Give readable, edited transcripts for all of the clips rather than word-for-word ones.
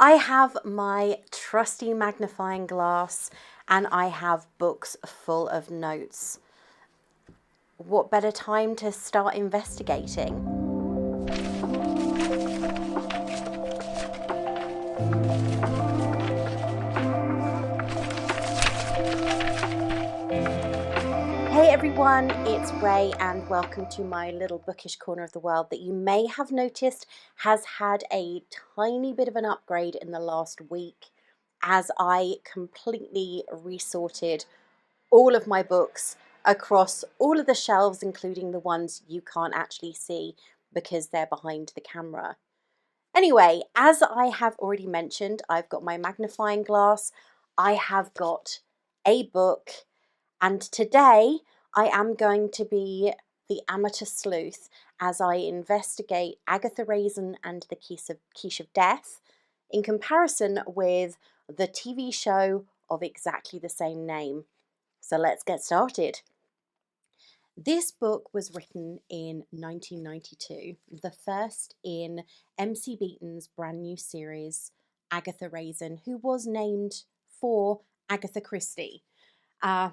I have my trusty magnifying glass and I have books full of notes. What better time to start investigating? Hey everyone, it's Ray and welcome to my little bookish corner of the world that you may have noticed has had a tiny bit of an upgrade in the last week as I completely resorted all of my books across all of the shelves, including the ones you can't actually see because they're behind the camera. Anyway, as I have already mentioned, I've got my magnifying glass, I have got a book, and today I am going to be the Amateur Sleuth as I investigate Agatha Raisin and the Quiche of Death in comparison with the TV show of exactly the same name. So let's get started. This book was written in 1992, the first in MC Beaton's brand new series, Agatha Raisin, who was named for Agatha Christie. Uh,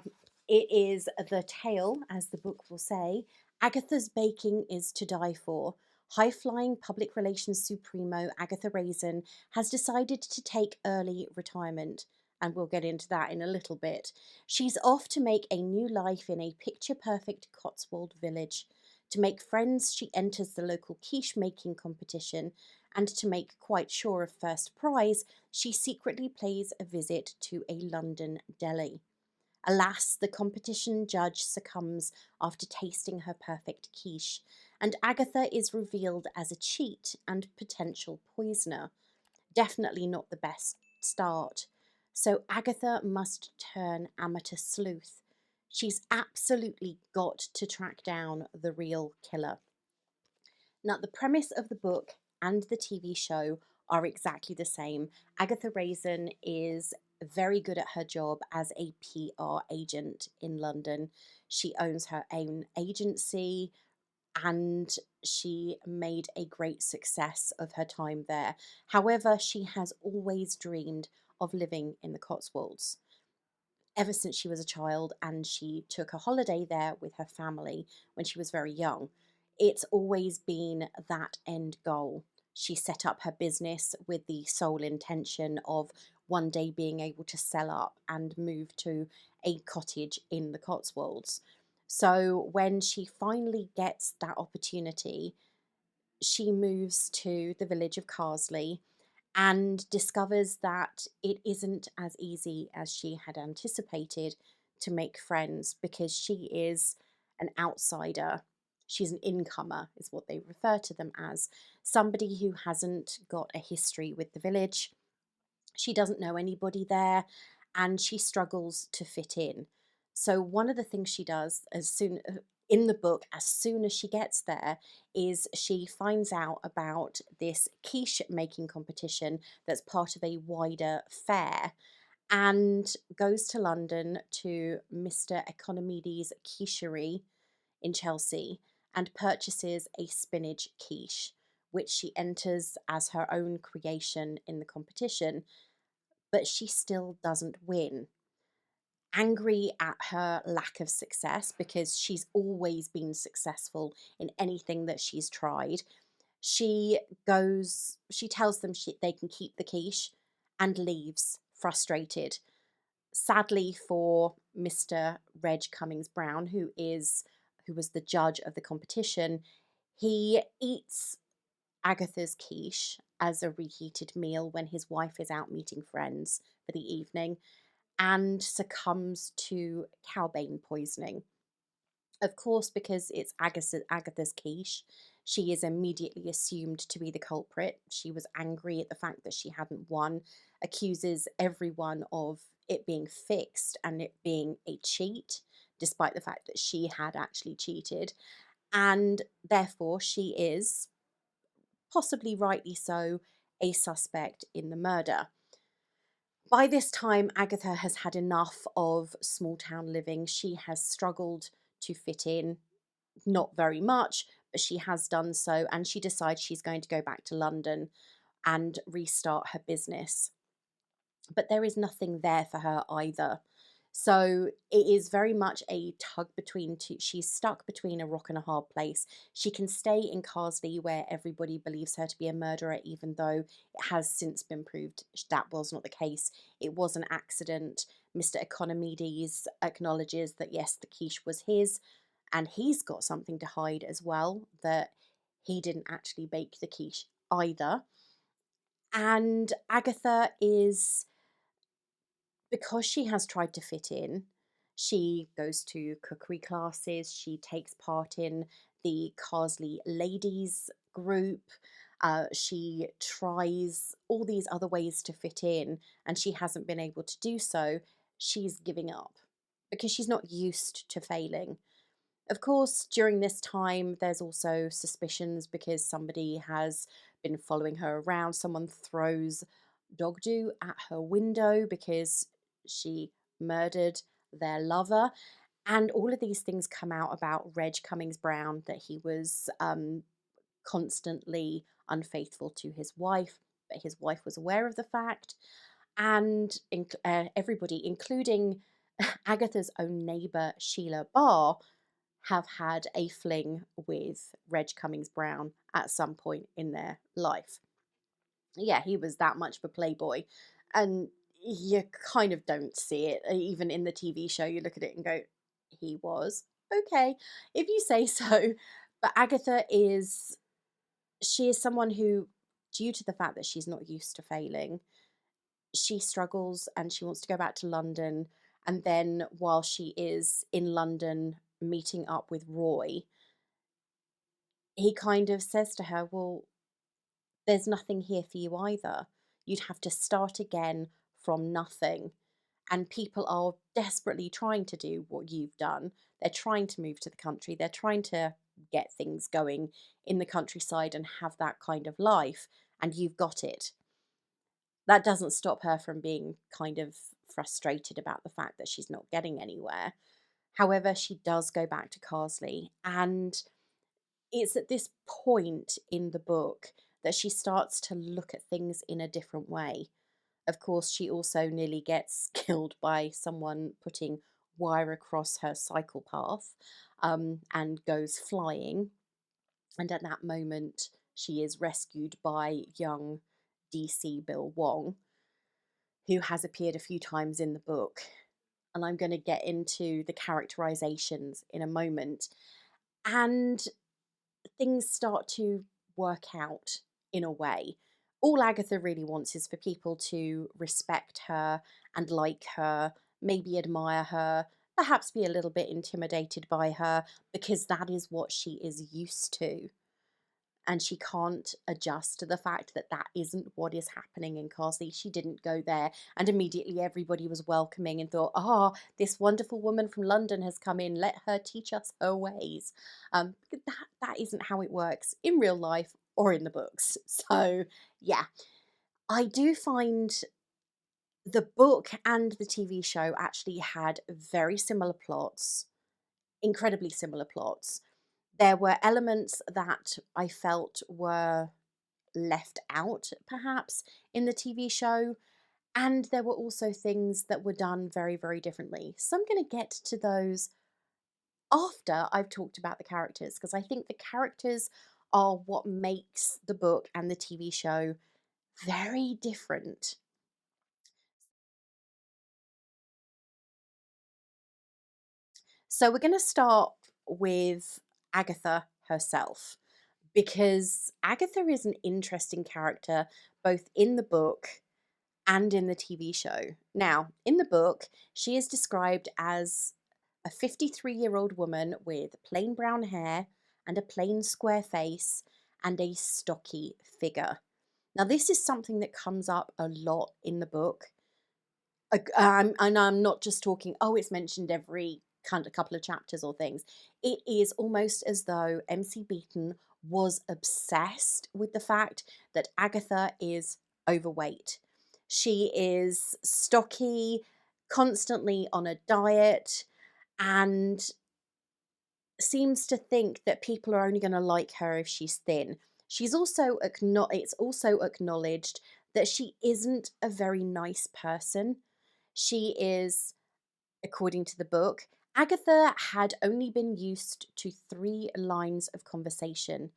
it is the tale, as the book will say. Agatha's baking is to die for. High-flying public relations supremo Agatha Raisin has decided to take early retirement, and we'll get into that in a little bit. She's off to make a new life in a picture-perfect Cotswold village. To make friends, she enters the local quiche making competition, and to make quite sure of first prize, she secretly pays a visit to a London deli. Alas, the competition judge succumbs after tasting her perfect quiche, and Agatha is revealed as a cheat and potential poisoner. Definitely not the best start. So Agatha must turn amateur sleuth. She's absolutely got to track down the real killer. Now, the premise of the book and the TV show are exactly the same. Agatha Raisin is very good at her job as a PR agent in London. She owns her own agency and she made a great success of her time there. However, she has always dreamed of living in the Cotswolds ever since she was a child, and she took a holiday there with her family when she was very young. It's always been that end goal. She set up her business with the sole intention of one day being able to sell up and move to a cottage in the Cotswolds. So when she finally gets that opportunity, she moves to the village of Carsley and discovers that it isn't as easy as she had anticipated to make friends because she is an outsider. She's an incomer, is what they refer to them as. Somebody who hasn't got a history with the village. She doesn't know anybody there and she struggles to fit in. So, one of the things she does in the book, as soon as she gets there, is she finds out about this quiche making competition that's part of a wider fair and goes to London to Mr. Economides' quichery in Chelsea and purchases a spinach quiche, which she enters as her own creation in the competition, but she still doesn't win. Angry at her lack of success because she's always been successful in anything that she's tried, she tells them they can keep the quiche and leaves frustrated. Sadly for Mr. Reg Cummings Brown, who was the judge of the competition, he eats Agatha's quiche as a reheated meal when his wife is out meeting friends for the evening and succumbs to cowbane poisoning. Of course, because it's Agatha's quiche, she is immediately assumed to be the culprit. She was angry at the fact that she hadn't won, accuses everyone of it being fixed and it being a cheat, despite the fact that she had actually cheated. And therefore, she is, possibly rightly so, a suspect in the murder. By this time, Agatha has had enough of small town living. She has struggled to fit in, not very much, but she has done so, and she decides she's going to go back to London. and restart her business. But there is nothing there for her either. So it is very much a tug between two. She's stuck between a rock and a hard place. She can stay in Carsley where everybody believes her to be a murderer, even though it has since been proved that was not the case. It was an accident. Mr. Economides acknowledges that yes, the quiche was his, and he's got something to hide as well, that he didn't actually bake the quiche either. And Agatha is, because she has tried to fit in, she goes to cookery classes, she takes part in the Carsley Ladies group, she tries all these other ways to fit in, and she hasn't been able to do so. She's giving up because she's not used to failing. Of course, during this time, there's also suspicions because somebody has been following her around. Someone throws dog do at her window because she murdered their lover. And all of these things come out about Reg Cummings Brown, that he was constantly unfaithful to his wife, but his wife was aware of the fact. And everybody, including Agatha's own neighbour, Sheila Barr, have had a fling with Reg Cummings Brown at some point in their life. Yeah, he was that much of a playboy. And you kind of don't see it. Even in the TV show, you look at it and go, he was. Okay, if you say so. But Agatha is, she is someone who, due to the fact that she's not used to failing, she struggles and she wants to go back to London. And then while she is in London meeting up with Roy, he kind of says to her, well, there's nothing here for you either. You'd have to start again from nothing. And people are desperately trying to do what you've done. They're trying to move to the country. They're trying to get things going in the countryside and have that kind of life. And you've got it. That doesn't stop her from being kind of frustrated about the fact that she's not getting anywhere. However, she does go back to Carsley, and it's at this point in the book that she starts to look at things in a different way. Of course, she also nearly gets killed by someone putting wire across her cycle path, and goes flying. And at that moment, she is rescued by young DC Bill Wong, who has appeared a few times in the book. And I'm going to get into the characterizations in a moment. And things start to work out in a way. All Agatha really wants is for people to respect her and like her, maybe admire her, perhaps be a little bit intimidated by her, because that is what she is used to. And she can't adjust to the fact that that isn't what is happening in Carsley. She didn't go there and immediately everybody was welcoming and thought, this wonderful woman from London has come in, let her teach us her ways. That isn't how it works in real life or in the books. So yeah, I do find the book and the TV show actually had very similar plots, incredibly similar plots. There were elements that I felt were left out, perhaps, in the TV show, and there were also things that were done very, very differently. So I'm going to get to those after I've talked about the characters, because I think the characters are what makes the book and the TV show very different. So we're going to start with Agatha herself, because Agatha is an interesting character both in the book and in the TV show. Now, in the book, she is described as a 53-year-old woman with plain brown hair and a plain square face and a stocky figure. Now, this is something that comes up a lot in the book. And I'm not just talking, it's mentioned every kind of couple of chapters or things. It is almost as though MC Beaton was obsessed with the fact that Agatha is overweight. She is stocky, constantly on a diet, and seems to think that people are only going to like her if she's thin. It's also acknowledged that she isn't a very nice person. She is, according to the book, Agatha had only been used to 3 lines of conversation,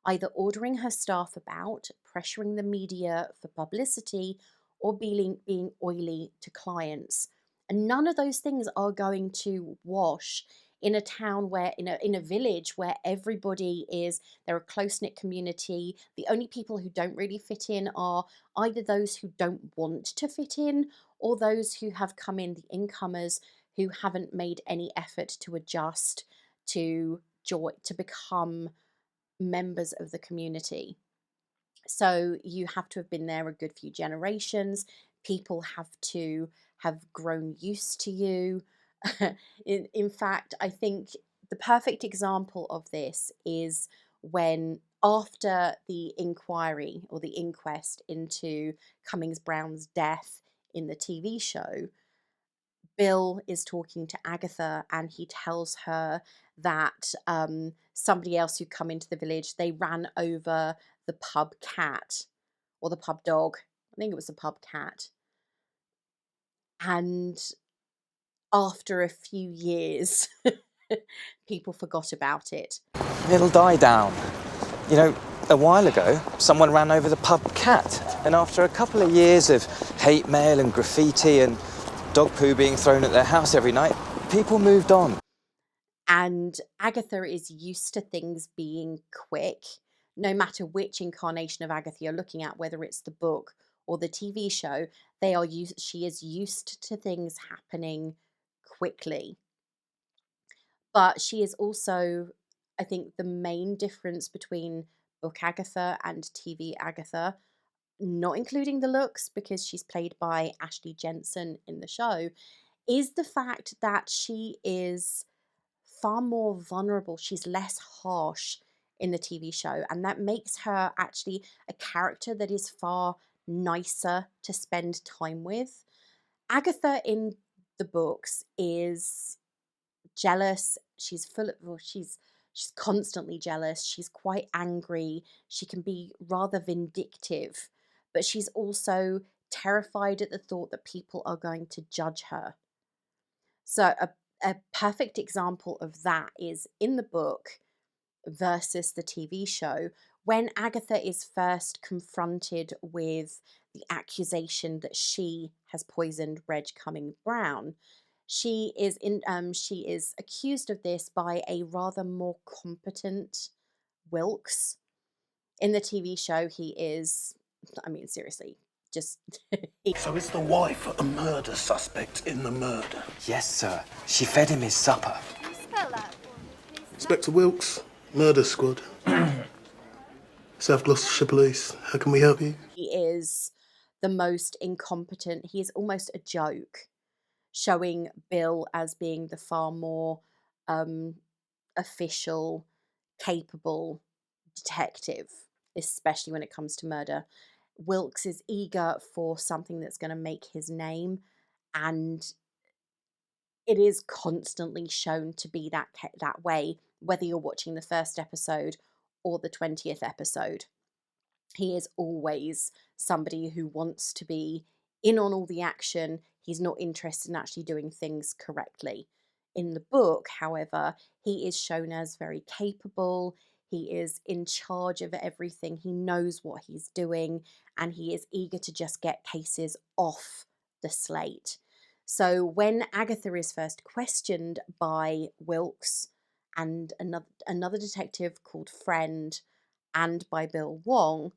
either ordering her staff about, pressuring the media for publicity, or being oily to clients. And none of those things are going to wash in a town where, in a village where they're a close-knit community. The only people who don't really fit in are either those who don't want to fit in or those who have come in, the incomers, who haven't made any effort to adjust to become members of the community. So you have to have been there a good few generations. People have to have grown used to you. In fact, I think the perfect example of this is when, after the inquiry or the inquest into Cummings Brown's death in the TV show, Bill is talking to Agatha and he tells her that somebody else who come into the village, they ran over the pub cat or the pub dog. I think it was the pub cat. And after a few years, people forgot about it. It'll die down. You know, a while ago, someone ran over the pub cat, and after a couple of years of hate mail and graffiti and dog poo being thrown at their house every night, people moved on. And Agatha is used to things being quick, no matter which incarnation of Agatha you're looking at, whether it's the book or the TV show. She is used to things happening quickly. But she is also, I think, the main difference between book Agatha and TV Agatha, not including the looks, because she's played by Ashley Jensen in the show, is the fact that she is far more vulnerable. She's less harsh in the TV show, and that makes her actually a character that is far nicer to spend time with. Agatha in the books is jealous. She's she's constantly jealous. She's quite angry. She can be rather vindictive, but she's also terrified at the thought that people are going to judge her. So a perfect example of that is in the book versus the TV show. When Agatha is first confronted with the accusation that she has poisoned Reg Cummings Brown, she is accused of this by a rather more competent Wilkes. In the TV show, he is, I mean, seriously, just... So is the wife a murder suspect in the murder? Yes, sir. She fed him his supper. Can you spell that for me, please? Inspector Wilkes, Murder Squad. South Gloucestershire Police, how can we help you? He is the most incompetent. He is almost a joke, showing Bill as being the far more official, capable detective, especially when it comes to murder. Wilkes is eager for something that's going to make his name, and it is constantly shown to be that way, whether you're watching the first episode or the 20th episode. He is always somebody who wants to be in on all the action. He's not interested in actually doing things correctly. In the book, however, he is shown as very capable. He is in charge of everything. He knows what he's doing, and he is eager to just get cases off the slate. So when Agatha is first questioned by Wilkes and another detective called Friend, and by Bill Wong,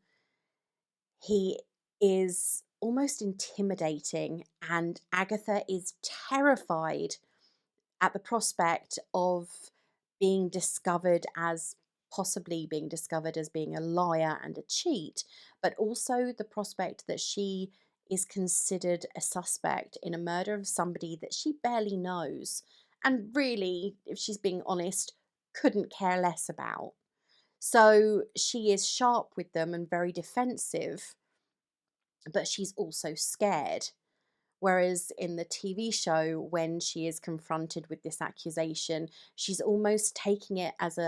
he is almost intimidating, and Agatha is terrified at the prospect of possibly being discovered as being a liar and a cheat, but also the prospect that she is considered a suspect in a murder of somebody that she barely knows, and really, if she's being honest, couldn't care less about. So she is sharp with them and very defensive, but she's also scared. Whereas in the TV show, when she is confronted with this accusation, she's almost taking it as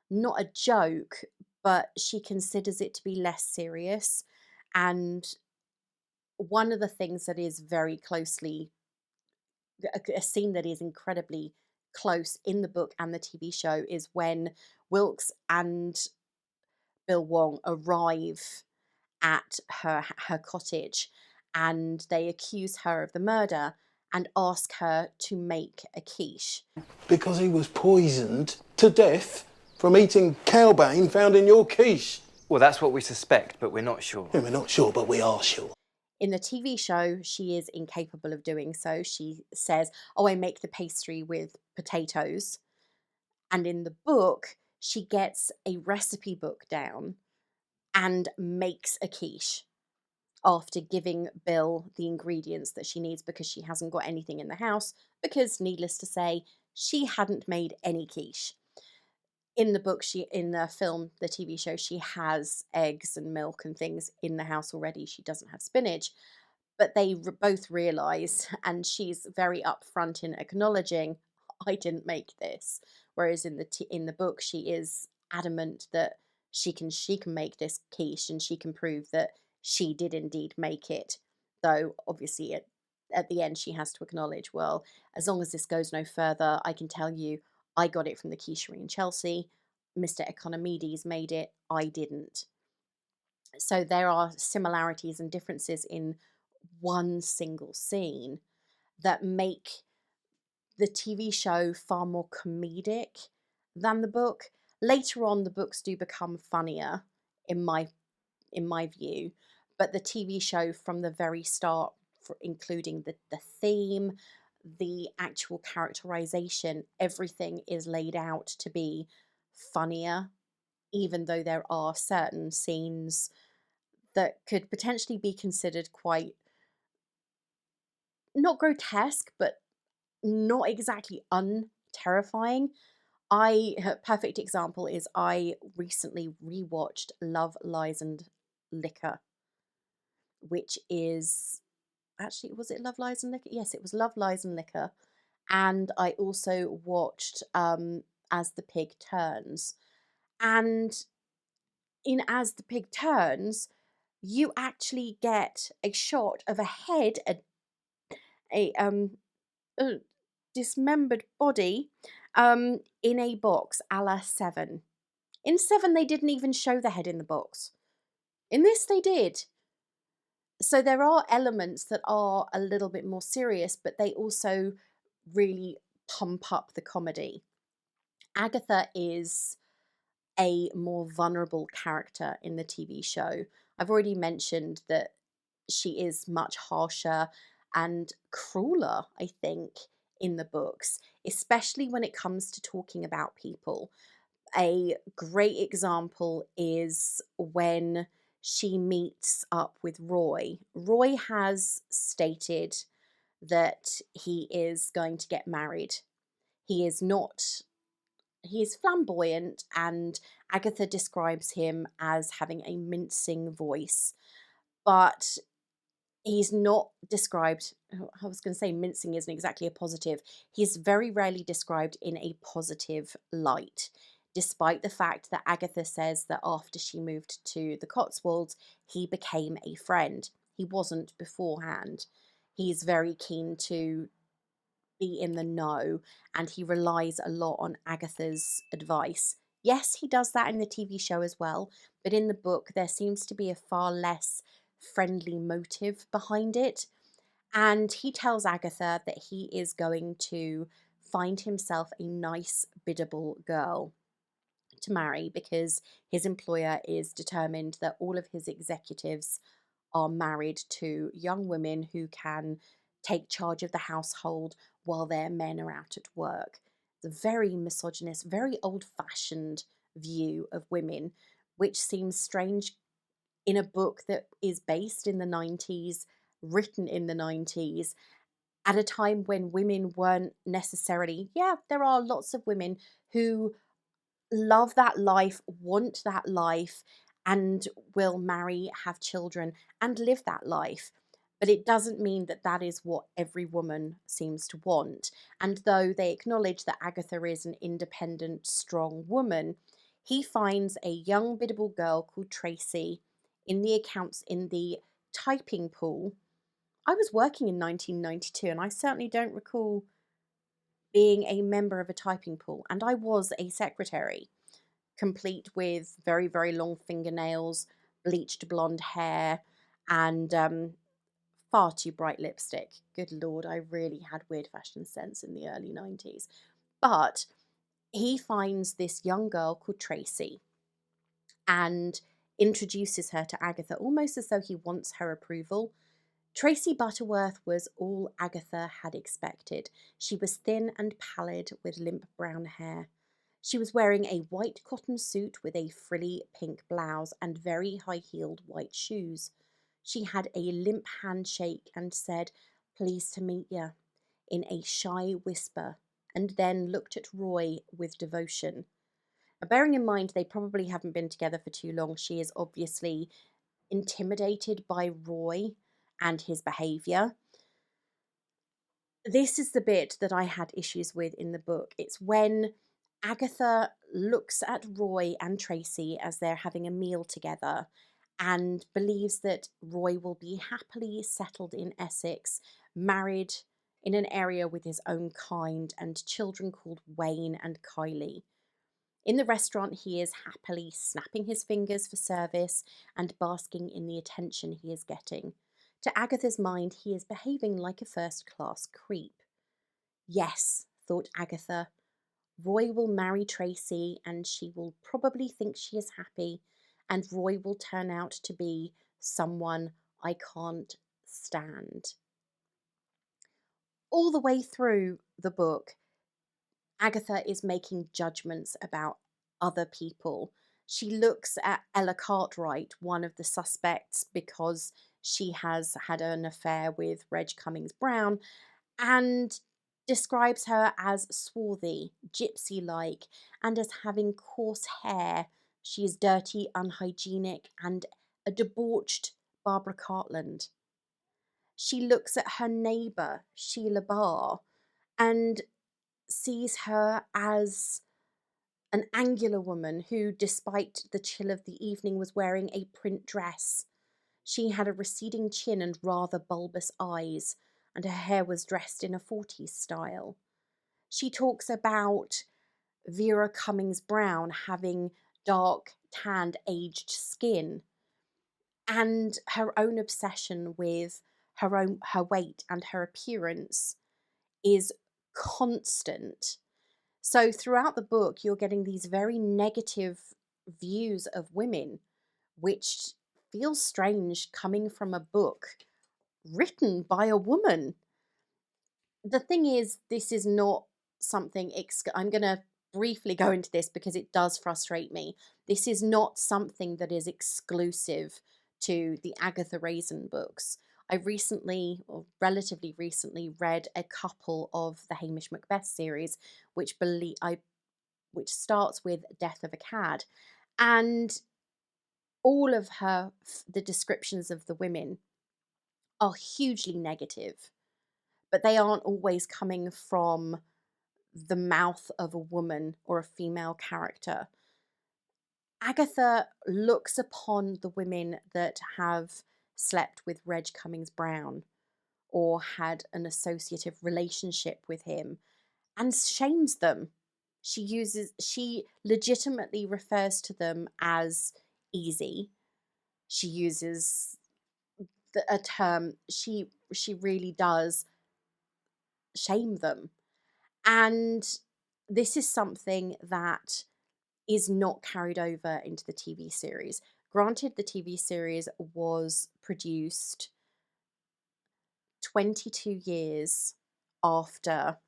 not a joke, but she considers it to be less serious. And one of the things that is very closely, a scene that is incredibly close in the book and the TV show, is when Wilkes and Bill Wong arrive at her cottage, and they accuse her of the murder and ask her to make a quiche. Because he was poisoned to death from eating cowbane found in your quiche. Well, that's what we suspect, but we're not sure. Yeah, we're not sure, but we are sure. In the TV show, she is incapable of doing so. She says, "Oh, I make the pastry with potatoes." And in the book, she gets a recipe book down and makes a quiche after giving Bill the ingredients that she needs, because she hasn't got anything in the house, because, needless to say, she hadn't made any quiche. In the book, in the film, the TV show, she has eggs and milk and things in the house already. She doesn't have spinach. But they both realise, and she's very upfront in acknowledging, "I didn't make this." Whereas in the book, she is adamant that she can make this quiche, and she can prove that she did indeed make it. Though obviously at the end she has to acknowledge, well, as long as this goes no further, I can tell you I got it from the quichery in Chelsea. Mr. Economides made it, I didn't. So there are similarities and differences in one single scene that make the TV show far more comedic than the book. Later on, the books do become funnier in my view, but the TV show from the very start, including the theme, the actual characterization, everything is laid out to be funnier, even though there are certain scenes that could potentially be considered quite, not grotesque, but not exactly unterrifying. Perfect example is, I recently rewatched Love, Lies and Liquor, which is actually, was it Love, Lies and Liquor? Yes, it was Love, Lies and Liquor. And I also watched As the Pig Turns. And in As the Pig Turns, you actually get a shot of a head, a dismembered body in a box, a la Seven. In Seven, they didn't even show the head in the box. In this, they did. So there are elements that are a little bit more serious, but they also really pump up the comedy. Agatha is a more vulnerable character in the TV show. I've already mentioned that she is much harsher and crueler, I think, in the books, especially when it comes to talking about people. A great example is when she meets up with Roy. Roy has stated that he is going to get married. He is not, he is flamboyant, and Agatha describes him as having a mincing voice, but he's not described, I was going to say mincing isn't exactly a positive. He's very rarely described in a positive light, despite the fact that Agatha says that after she moved to the Cotswolds, he became a friend. He wasn't beforehand. He's very keen to be in the know, and he relies a lot on Agatha's advice. Yes, he does that in the TV show as well, but in the book there seems to be a far less friendly motive behind it. And he tells Agatha that he is going to find himself a nice, biddable girl to marry, because his employer is determined that all of his executives are married to young women who can take charge of the household while their men are out at work. It's a very misogynist, very old-fashioned view of women, which seems strange in a book that is based in the 90s, written in the 90s, at a time when women weren't necessarily, yeah, there are lots of women who love that life, want that life, and will marry, have children, and live that life. But it doesn't mean that that is what every woman seems to want. And though they acknowledge that Agatha is an independent, strong woman, He finds a young biddable girl called Tracy in the accounts in the typing pool. I was working in 1992 and I certainly don't recall being a member of a typing pool, and I was a secretary, complete with very, very long fingernails, bleached blonde hair, and far too bright lipstick. Good Lord, I really had weird fashion sense in the early 90s. But he finds this young girl called Tracy and introduces her to Agatha almost as though he wants her approval. Tracy Butterworth was all Agatha had expected. She was thin and pallid with limp brown hair. She was wearing a white cotton suit with a frilly pink blouse and very high-heeled white shoes. She had a limp handshake and said, "Pleased to meet ya," in a shy whisper, and then looked at Roy with devotion. Now, bearing in mind they probably haven't been together for too long, she is obviously intimidated by Roy and his behaviour. This is the bit that I had issues with in the book. It's when Agatha looks at Roy and Tracy as they're having a meal together and believes that Roy will be happily settled in Essex, married in an area with his own kind and children called Wayne and Kylie. In the restaurant, he is happily snapping his fingers for service and basking in the attention he is getting. To Agatha's mind, he is behaving like a first-class creep. Yes, thought Agatha, Roy will marry Tracy and she will probably think she is happy, and Roy will turn out to be someone I can't stand. All the way through the book, Agatha is making judgments about other people. She looks at Ella Cartwright, one of the suspects, because she has had an affair with Reg Cummings Brown, and describes her as swarthy, gypsy-like, and as having coarse hair. She is dirty, unhygienic, and a debauched Barbara Cartland. She looks at her neighbour, Sheila Barr, and sees her as an angular woman who, despite the chill of the evening, was wearing a print dress. She had a receding chin and rather bulbous eyes, and her hair was dressed in a 40s style. She talks about Vera Cummings Brown having dark, tanned, aged skin, and her own obsession with her weight and her appearance is constant. So throughout the book, you're getting these very negative views of women, which feels strange coming from a book written by a woman. The thing is, this is not something, I'm going to briefly go into this because it does frustrate me. This is not something that is exclusive to the Agatha Raisin books. I recently, or relatively recently, read a couple of the Hamish Macbeth series, which starts with Death of a Cad, and all of the descriptions of the women are hugely negative, but they aren't always coming from the mouth of a woman or a female character. Agatha looks upon the women that have slept with Reg Cummings Brown or had an associative relationship with him and shames them. She legitimately refers to them as easy. She uses a term, she really does shame them. And this is something that is not carried over into the TV series. Granted, the TV series was produced 22 years after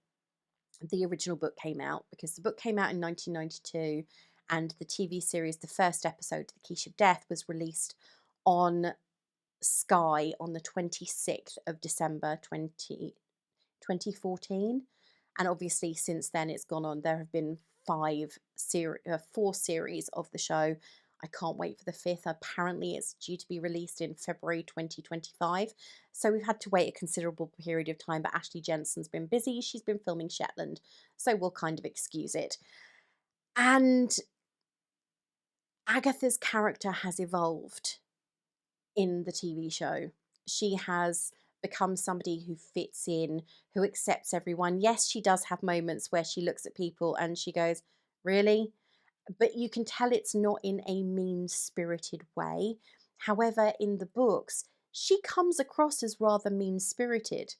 the original book came out, because the book came out in 1992 and the TV series, the first episode, The Quiche of Death, was released on Sky on the 26th of December 2014. And obviously since then it's gone on. There have been 4 series of the show. I can't wait for the 5th. Apparently it's due to be released in February 2025. So we've had to wait a considerable period of time, but Ashley Jensen's been busy. She's been filming Shetland, so we'll kind of excuse it. And Agatha's character has evolved in the TV show. She has become somebody who fits in, who accepts everyone. Yes, she does have moments where she looks at people and she goes, really? But you can tell it's not in a mean-spirited way. However, in the books, she comes across as rather mean-spirited.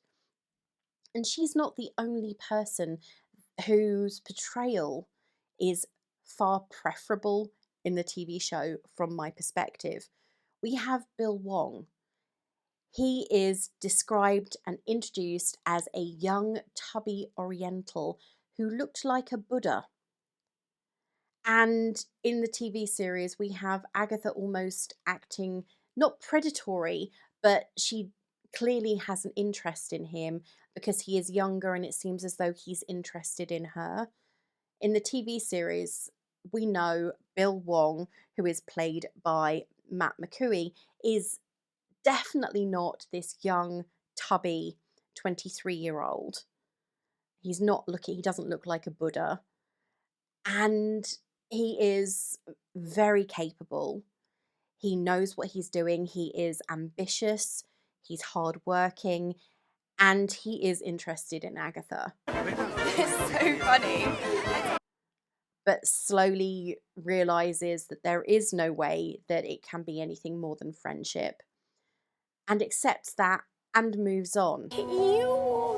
And she's not the only person whose portrayal is far preferable in the TV show from my perspective. We have Bill Wong. He is described and introduced as a young, tubby Oriental who looked like a Buddha. And in the TV series, we have Agatha almost acting not predatory, but she clearly has an interest in him because he is younger and it seems as though he's interested in her. In the TV series, we know Bill Wong, who is played by Matt McCooey, is definitely not this young, tubby 23-year-old. He doesn't look like a Buddha. And he is very capable. He knows what he's doing. He is ambitious. He's hardworking. And he is interested in Agatha. It's so funny. But slowly realizes that there is no way that it can be anything more than friendship. And accepts that and moves on. You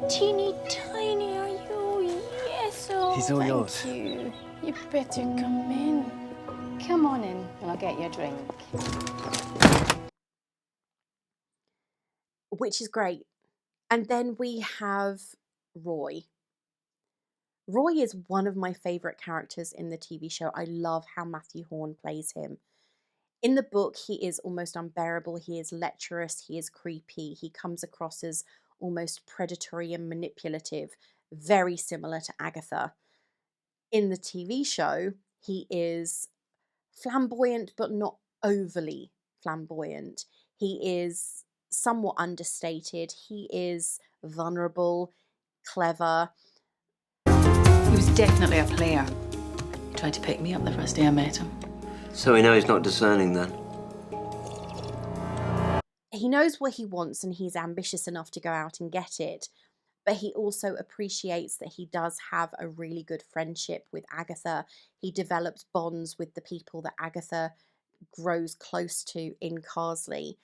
teeny tiny, are you? Yes, oh, He's all thank yours. you. You better come in. Come on in and I'll get you a drink. Which is great. And then we have Roy. Roy is one of my favourite characters in the TV show. I love how Matthew Horn plays him. In the book, he is almost unbearable. He is lecherous. He is creepy. He comes across as almost predatory and manipulative, very similar to Agatha. In the TV show, he is flamboyant, but not overly flamboyant. He is somewhat understated. He is vulnerable, clever. He was definitely a player. He tried to pick me up the first day I met him. So we know he's not discerning then? He knows what he wants and he's ambitious enough to go out and get it. But he also appreciates that he does have a really good friendship with Agatha. He develops bonds with the people that Agatha grows close to in Carsley.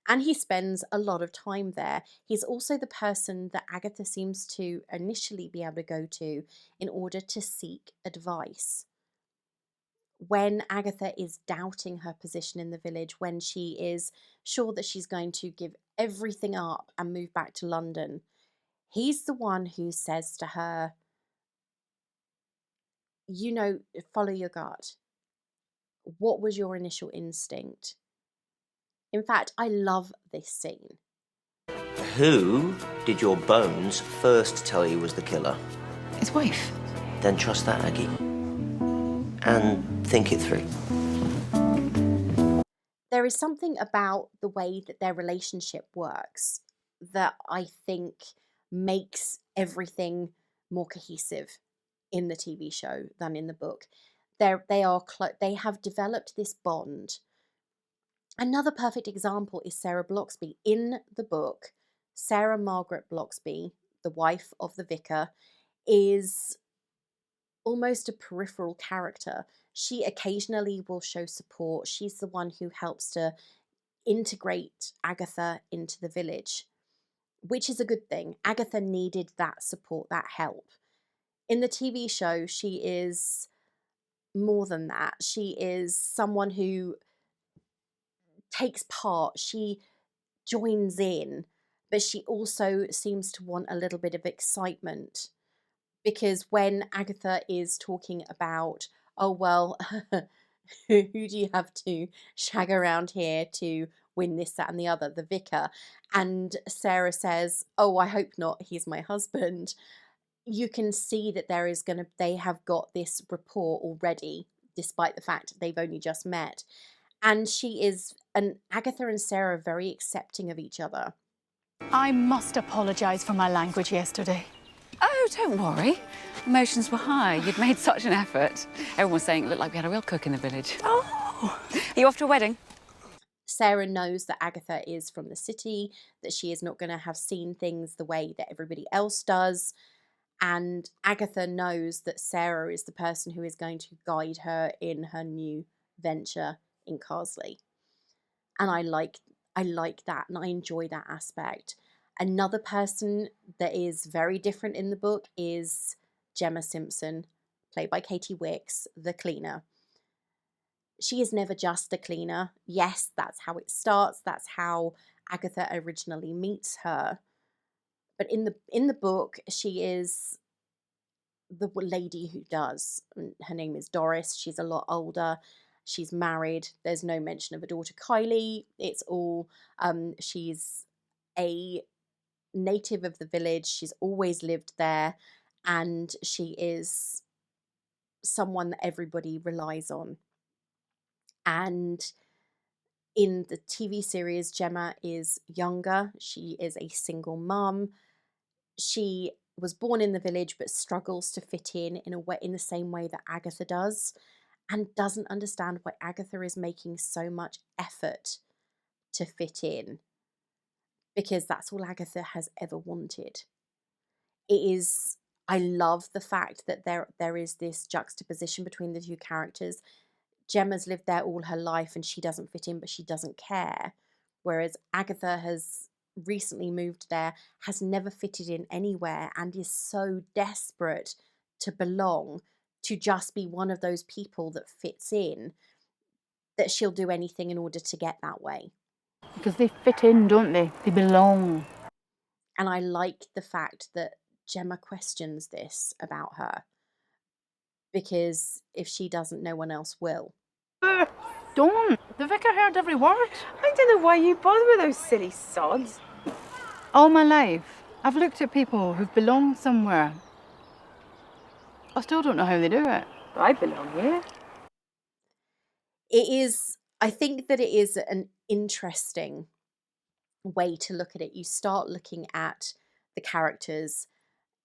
And he spends a lot of time there. He's also the person that Agatha seems to initially be able to go to in order to seek advice. When Agatha is doubting her position in the village, when she is sure that she's going to give everything up and move back to London, he's the one who says to her, you know, follow your gut. What was your initial instinct? In fact, I love this scene. Who did your bones first tell you was the killer? His wife. Then trust that, Aggie. And think it through. There is something about the way that their relationship works that I think makes everything more cohesive in the TV show than in the book. They have developed this bond. Another perfect example is Sarah Bloxby. In the book, Sarah Margaret Bloxby, the wife of the vicar, is almost a peripheral character. She occasionally will show support. She's the one who helps to integrate Agatha into the village, which is a good thing. Agatha needed that support, that help. In the TV show, she is more than that. She is someone who takes part. She joins in, but she also seems to want a little bit of excitement. Because when Agatha is talking about, oh, well, who do you have to shag around here to win this, that and the other? The vicar. And Sarah says, oh, I hope not, he's my husband. You can see that they have got this rapport already, despite the fact they've only just met. And Agatha and Sarah are very accepting of each other. I must apologise for my language yesterday. Oh, No, don't worry. Emotions were high. You'd made such an effort. Everyone was saying it looked like we had a real cook in the village. Oh! Are you off to a wedding? Sarah knows that Agatha is from the city, that she is not going to have seen things the way that everybody else does. And Agatha knows that Sarah is the person who is going to guide her in her new venture in Carsley. And I like that, and I enjoy that aspect. Another person that is very different in the book is Gemma Simpson, played by Katie Wicks, the cleaner. She is never just a cleaner. Yes, that's how it starts. That's how Agatha originally meets her. But in the book, she is the lady who does. Her name is Doris. She's a lot older. She's married. There's no mention of a daughter, Kylie. It's all she's a native of the village. She's always lived there, and she is someone that everybody relies on. And in the TV series, Gemma is younger. She is a single mum. She was born in the village but struggles to fit in a way, in the same way that Agatha does, and doesn't understand why Agatha is making so much effort to fit in, because that's all Agatha has ever wanted. I love the fact that there is this juxtaposition between the two characters. Gemma's lived there all her life and she doesn't fit in, but she doesn't care. Whereas Agatha has recently moved there, has never fitted in anywhere, and is so desperate to belong, to just be one of those people that fits in, that she'll do anything in order to get that way. Because they fit in, don't they? They belong. And I like the fact that Gemma questions this about her, because if she doesn't, no one else will. Don't. The vicar heard every word. I don't know why you bother with those silly sods. All my life, I've looked at people who've belonged somewhere. I still don't know how they do it. I belong here. I think that it is an interesting way to look at it. You start looking at the characters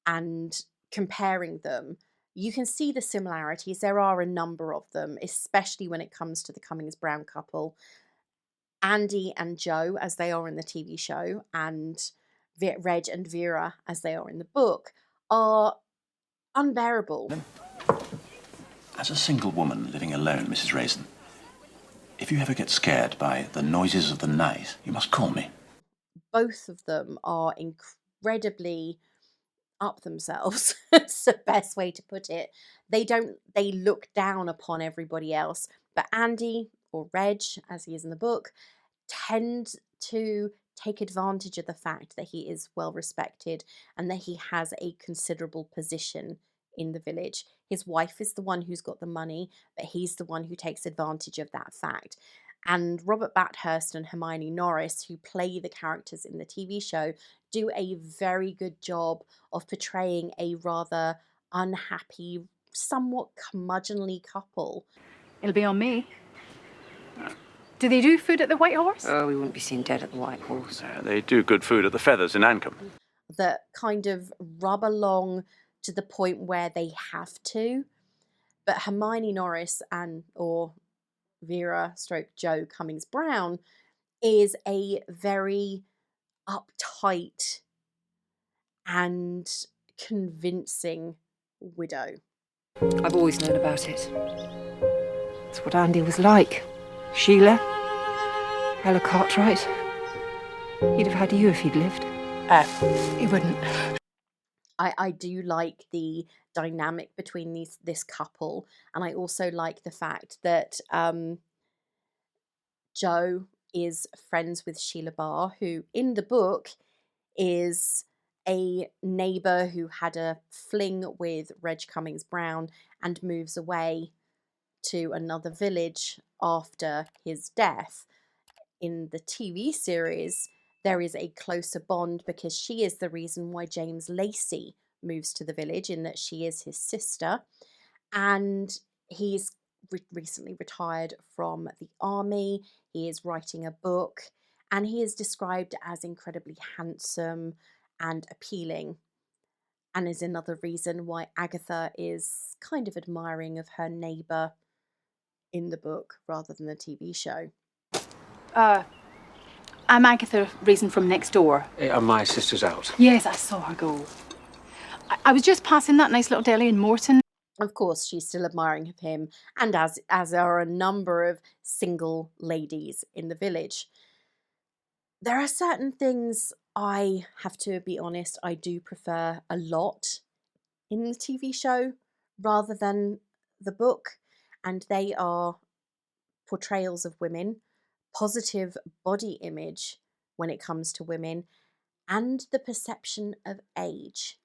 and comparing them. You can see the similarities. There are a number of them, especially when it comes to the Cummings Brown couple. Andy and Joe, as they are in the TV show, and Reg and Vera, as they are in the book, are unbearable. As a single woman living alone, Mrs. Raisin, if you ever get scared by the noises of the night, you must call me. Both of them are incredibly up themselves. It's the best way to put it. They look down upon everybody else. But Andy, or Reg, as he is in the book, tend to take advantage of the fact that he is well respected and that he has a considerable position in the village. His wife is the one who's got the money, but he's the one who takes advantage of that fact. And Robert Bathurst and Hermione Norris, who play the characters in the TV show, do a very good job of portraying a rather unhappy, somewhat curmudgeonly couple. It'll be on me. Do they do food at the White Horse? Oh, we wouldn't be seen dead at the White Horse. They do good food at the Feathers in Ancombe. That kind of rub along to the point where they have to. But Hermione Norris or Vera / Joe Cummings Brown is a very uptight and convincing widow. I've always known about it. It's what Andy was like. Sheila, Ella Cartwright. He'd have had you if he'd lived. He wouldn't. I do like the dynamic between this couple, and I also like the fact that Joe is friends with Sheila Barr, who in the book is a neighbour who had a fling with Reg Cummings Brown and moves away to another village after his death. In the TV series, there is a closer bond because she is the reason why James Lacey moves to the village, in that she is his sister. And he's recently retired from the army. He is writing a book, and he is described as incredibly handsome and appealing. and is another reason why Agatha is kind of admiring of her neighbour in the book rather than the TV show. I'm Agatha Raisin from next door. My sister's out. Yes, I saw her go. I was just passing that nice little deli in Morton. Of course, she's still admiring of him, and as are a number of single ladies in the village. There are certain things, I have to be honest, I do prefer a lot in the TV show rather than the book, and they are portrayals of women, positive body image when it comes to women, and the perception of age.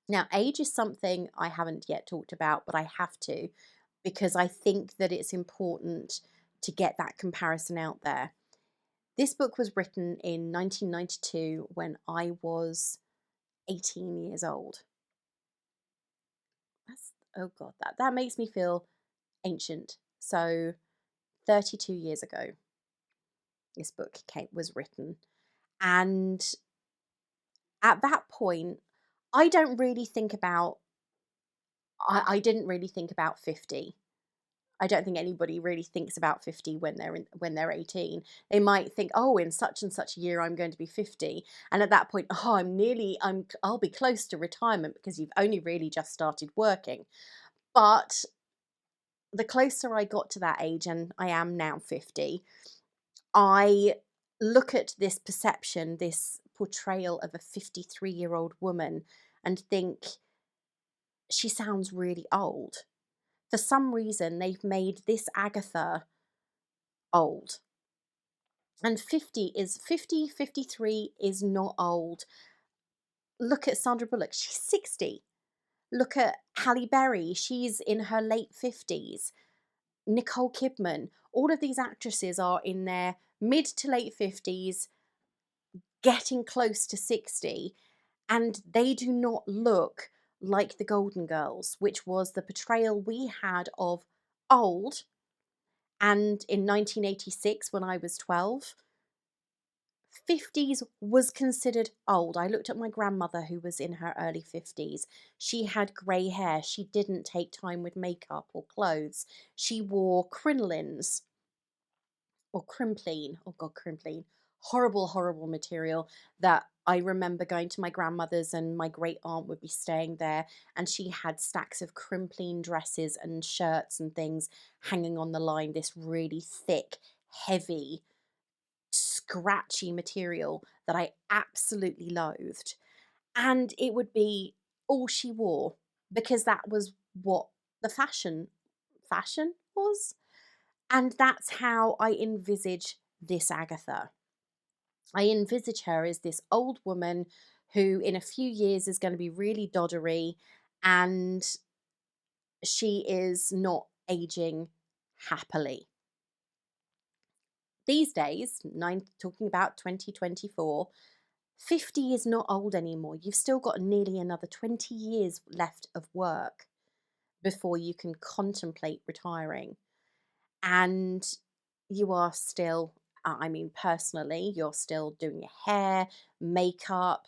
Now, age is something I haven't yet talked about, but I have to, because I think that it's important to get that comparison out there. This book was written in 1992 when I was 18 years old. Oh God, that makes me feel ancient. So 32 years ago, this book was written. And at that point, I didn't really think about 50. I don't think anybody really thinks about 50 when they're 18. They might think, oh, in such and such a year I'm going to be 50, and at that point, oh, I'll be close to retirement because you've only really just started working. But the closer I got to that age, and I am now 50, I look at this perception, this portrayal of a 53-year-old woman, and think she sounds really old. For some reason, they've made this Agatha old. And 53 is not old. Look at Sandra Bullock, she's 60. Look at Halle Berry, she's in her late 50s. Nicole Kidman, all of these actresses are in their mid to late 50s, getting close to 60, and they do not look like the Golden Girls, which was the portrayal we had of old. And in 1986, when I was 12, 50s was considered old. I looked at my grandmother, who was in her early 50s. She had grey hair. She didn't take time with makeup or clothes. She wore crinolines or crimpline. Oh God, crimpline. Horrible, horrible material that I remember going to my grandmother's, and my great aunt would be staying there, and she had stacks of crimpline dresses and shirts and things hanging on the line, this really thick, heavy, scratchy material that I absolutely loathed. And it would be all she wore, because that was what the fashion was. And that's how I envisage this Agatha. I envisage her as this old woman who in a few years is going to be really doddery, and she is not aging happily. These days, talking about 2024, 50 is not old anymore. You've still got nearly another 20 years left of work before you can contemplate retiring. And you are still, personally, you're still doing your hair, makeup,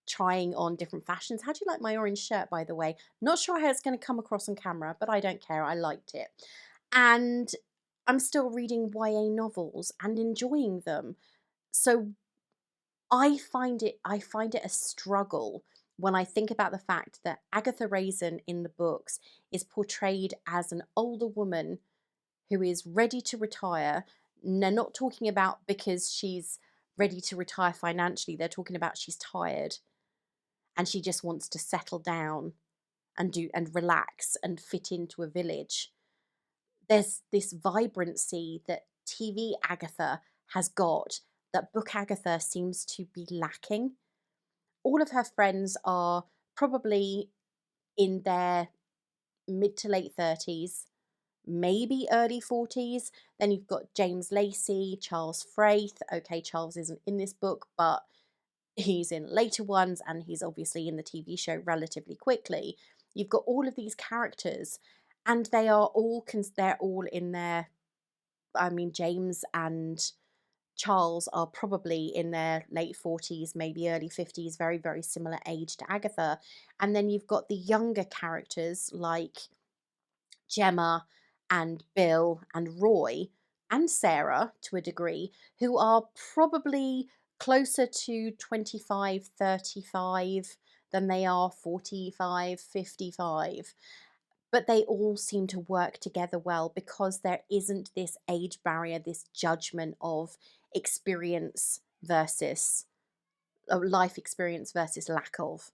trying on different fashions. How do you like my orange shirt, by the way? Not sure how it's going to come across on camera, but I don't care. I liked it. And I'm still reading YA novels and enjoying them. So I find it a struggle when I think about the fact that Agatha Raisin in the books is portrayed as an older woman who is ready to retire. And they're not talking about because she's ready to retire financially. They're talking about she's tired and she just wants to settle down and relax and fit into a village. There's this vibrancy that TV Agatha has got that book Agatha seems to be lacking. All of her friends are probably in their mid to late 30s, maybe early 40s. Then you've got James Lacey, Charles Frayth. Okay, Charles isn't in this book, but he's in later ones, and he's obviously in the TV show relatively quickly. You've got all of these characters, and they're all in their, James and Charles are probably in their late 40s, maybe early 50s, very, very similar age to Agatha. And then you've got the younger characters like Gemma and Bill and Roy and Sarah to a degree, who are probably closer to 25, 35 than they are 45, 55. But they all seem to work together well because there isn't this age barrier, this judgment of experience versus life experience versus lack of.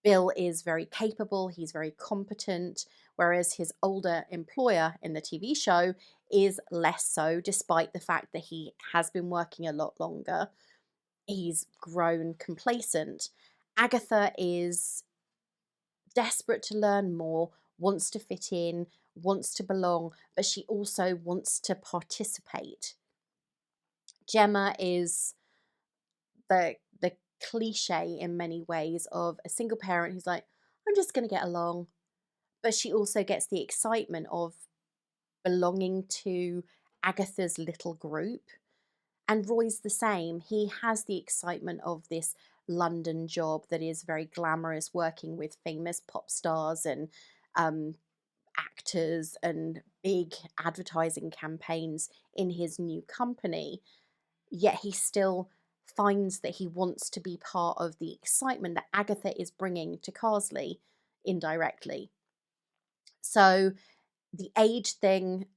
Bill is very capable, he's very competent, whereas his older employer in the TV show is less so, despite the fact that he has been working a lot longer. He's grown complacent. Agatha is desperate to learn more, wants to fit in, wants to belong, but she also wants to participate. Gemma is the cliche in many ways of a single parent who's like, I'm just going to get along. But she also gets the excitement of belonging to Agatha's little group. And Roy's the same. He has the excitement of this London job that is very glamorous, working with famous pop stars and actors and big advertising campaigns in his new company. Yet he still finds that he wants to be part of the excitement that Agatha is bringing to Carsley indirectly. So the age thing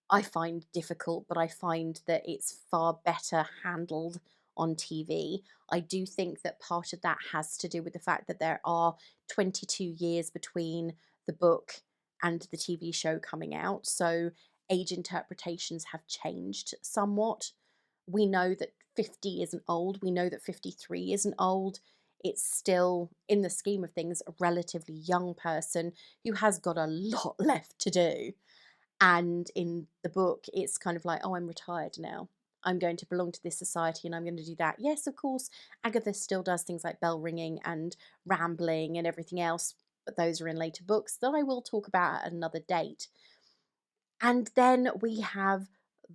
I find difficult, but I find that it's far better handled on TV. I do think that part of that has to do with the fact that there are 22 years between the book and the TV show coming out, so age interpretations have changed somewhat. We know that 50 isn't old, we know that 53 isn't old. It's still, in the scheme of things, a relatively young person who has got a lot left to do. And in the book, it's kind of like, oh, I'm retired now. I'm going to belong to this society and I'm going to do that. Yes, of course, Agatha still does things like bell ringing and rambling and everything else, but those are in later books that I will talk about at another date. And then we have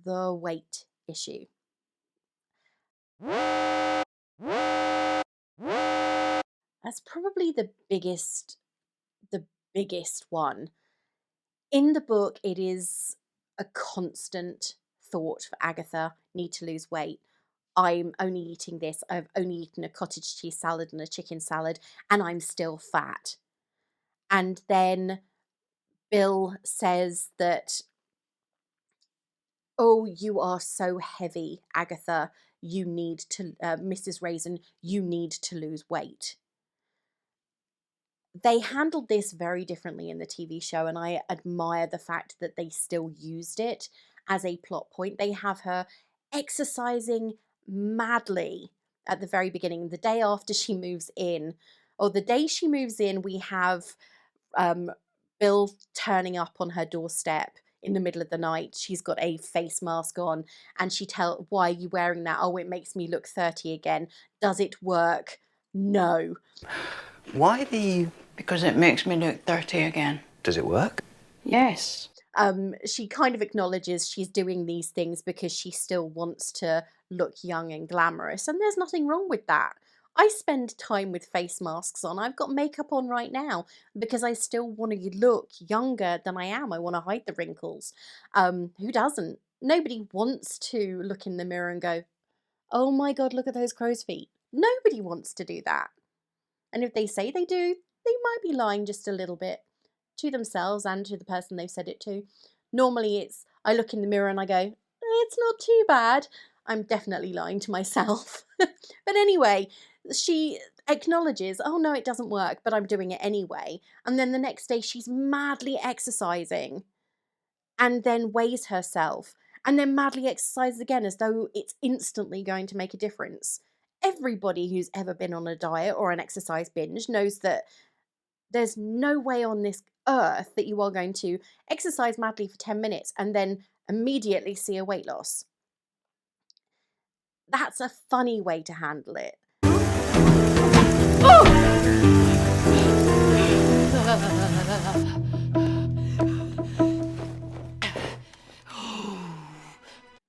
the weight issue. That's probably the biggest one. In the book, it is a constant thought for Agatha, need to lose weight. I'm only eating this. I've only eaten a cottage cheese salad and a chicken salad, and I'm still fat. And then Bill says that, oh, you are so heavy, Agatha. You need to, Mrs. Raisin, you need to lose weight. They handled this very differently in the TV show, and I admire the fact that they still used it as a plot point. They have her exercising madly at the very beginning, the day after she moves in, or the day she moves in, we have Bill turning up on her doorstep in the middle of the night. She's got a face mask on, and why are you wearing that? Oh, it makes me look 30 again. Does it work? No. Why the... Because it makes me look 30 again. Does it work? Yes. She kind of acknowledges she's doing these things because she still wants to look young and glamorous, and there's nothing wrong with that. I spend time with face masks on. I've got makeup on right now because I still want to look younger than I am. I want to hide the wrinkles. Who doesn't? Nobody wants to look in the mirror and go, oh my God, look at those crow's feet. Nobody wants to do that. And if they say they do, they might be lying just a little bit to themselves and to the person they've said it to. Normally I look in the mirror and I go, it's not too bad. I'm definitely lying to myself. But anyway, she acknowledges, oh no, it doesn't work, but I'm doing it anyway. And then the next day she's madly exercising and then weighs herself and then madly exercises again as though it's instantly going to make a difference. Everybody who's ever been on a diet or an exercise binge knows that there's no way on this earth that you are going to exercise madly for 10 minutes and then immediately see a weight loss. That's a funny way to handle it.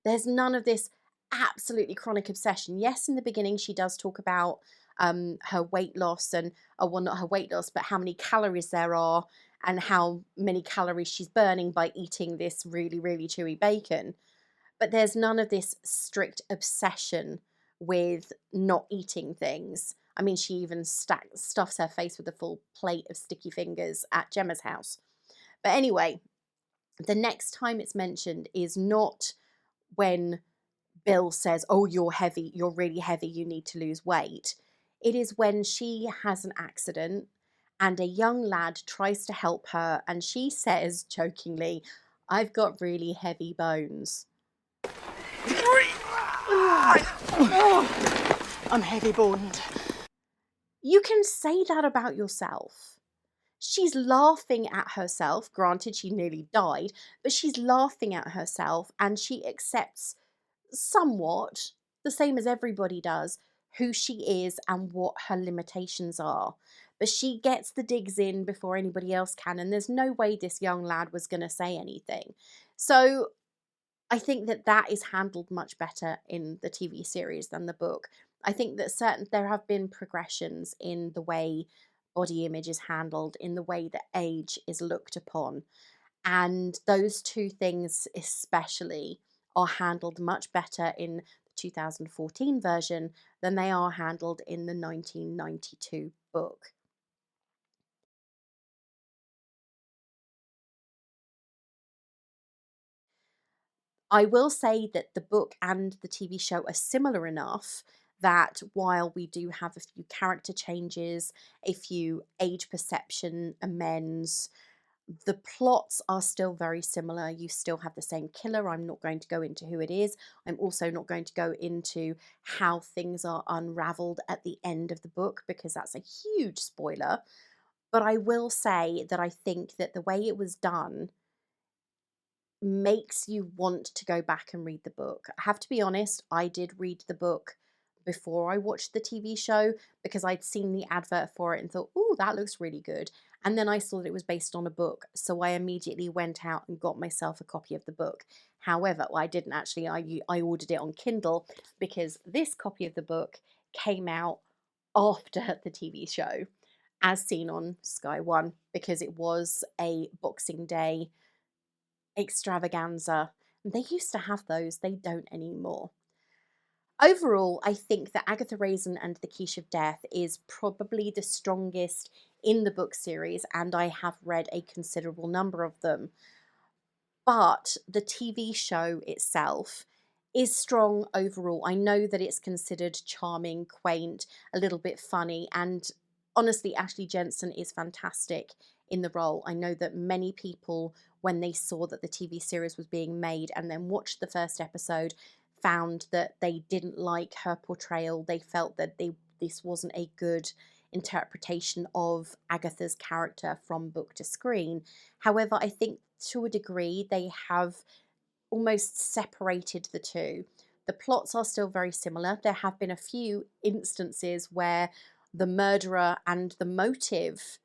There's none of this absolutely chronic obsession. Yes, in the beginning she does talk about her weight loss and, well, not her weight loss, but how many calories there are and how many calories she's burning by eating this really, really chewy bacon. But there's none of this strict obsession with not eating things. I mean, she even stuffs her face with a full plate of sticky fingers at Gemma's house. But anyway, the next time it's mentioned is not when Bill says, oh, you're heavy, you're really heavy, you need to lose weight. It is when she has an accident and a young lad tries to help her and she says jokingly, I've got really heavy bones. I'm heavy boned. You can say that about yourself. She's laughing at herself. Granted, she nearly died, but she's laughing at herself and she accepts somewhat, the same as everybody does, who she is and what her limitations are. But she gets the digs in before anybody else can, and there's no way this young lad was going to say anything. So I think that that is handled much better in the TV series than the book. I think that there have been progressions in the way body image is handled, in the way that age is looked upon. And those two things especially are handled much better in the 2014 version than they are handled in the 1992 book. I will say that the book and the TV show are similar enough that while we do have a few character changes, a few age perception amends, the plots are still very similar. You still have the same killer. I'm not going to go into who it is. I'm also not going to go into how things are unraveled at the end of the book because that's a huge spoiler. But I will say that I think that the way it was done makes you want to go back and read the book. I have to be honest, I did read the book before I watched the TV show because I'd seen the advert for it and thought, oh, that looks really good. And then I saw that it was based on a book, so I immediately went out and got myself a copy of the book. However, well, I didn't actually, I ordered it on Kindle because this copy of the book came out after the TV show, as seen on Sky One, because it was a Boxing Day extravaganza. They used to have those, they don't anymore. Overall, I think that Agatha Raisin and the Quiche of Death is probably the strongest in the book series, and I have read a considerable number of them. But the TV show itself is strong overall. I know that it's considered charming, quaint, a little bit funny, and honestly, Ashley Jensen is fantastic in the role. I know that many people, when they saw that the TV series was being made and then watched the first episode, found that they didn't like her portrayal. They felt that this wasn't a good interpretation of Agatha's character from book to screen. However, I think to a degree they have almost separated the two. The plots are still very similar. There have been a few instances where the murderer and the motive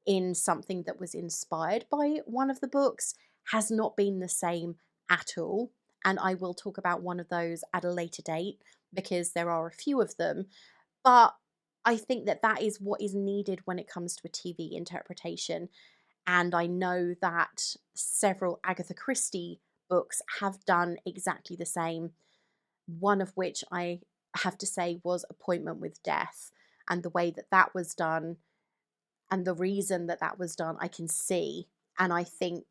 in something that was inspired by one of the books has not been the same at all. And I will talk about one of those at a later date because there are a few of them. But I think that that is what is needed when it comes to a TV interpretation. And I know that several Agatha Christie books have done exactly the same. One of which I have to say was Appointment with Death. And the way that that was done and the reason that that was done, I can see. And I think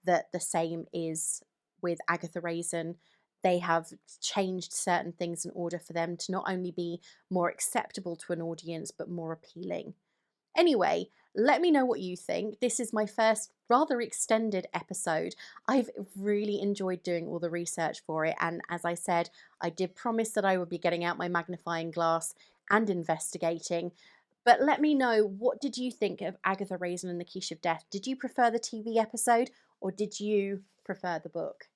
that the same is with Agatha Raisin. They have changed certain things in order for them to not only be more acceptable to an audience, but more appealing. Anyway, let me know what you think. This is my first rather extended episode. I've really enjoyed doing all the research for it. And as I said, I did promise that I would be getting out my magnifying glass and investigating. But let me know, what did you think of Agatha Raisin and the Quiche of Death? Did you prefer the TV episode or did you prefer the book?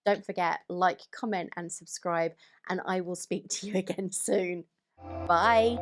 Don't forget, like, comment and subscribe, and I will speak to you again soon. Bye.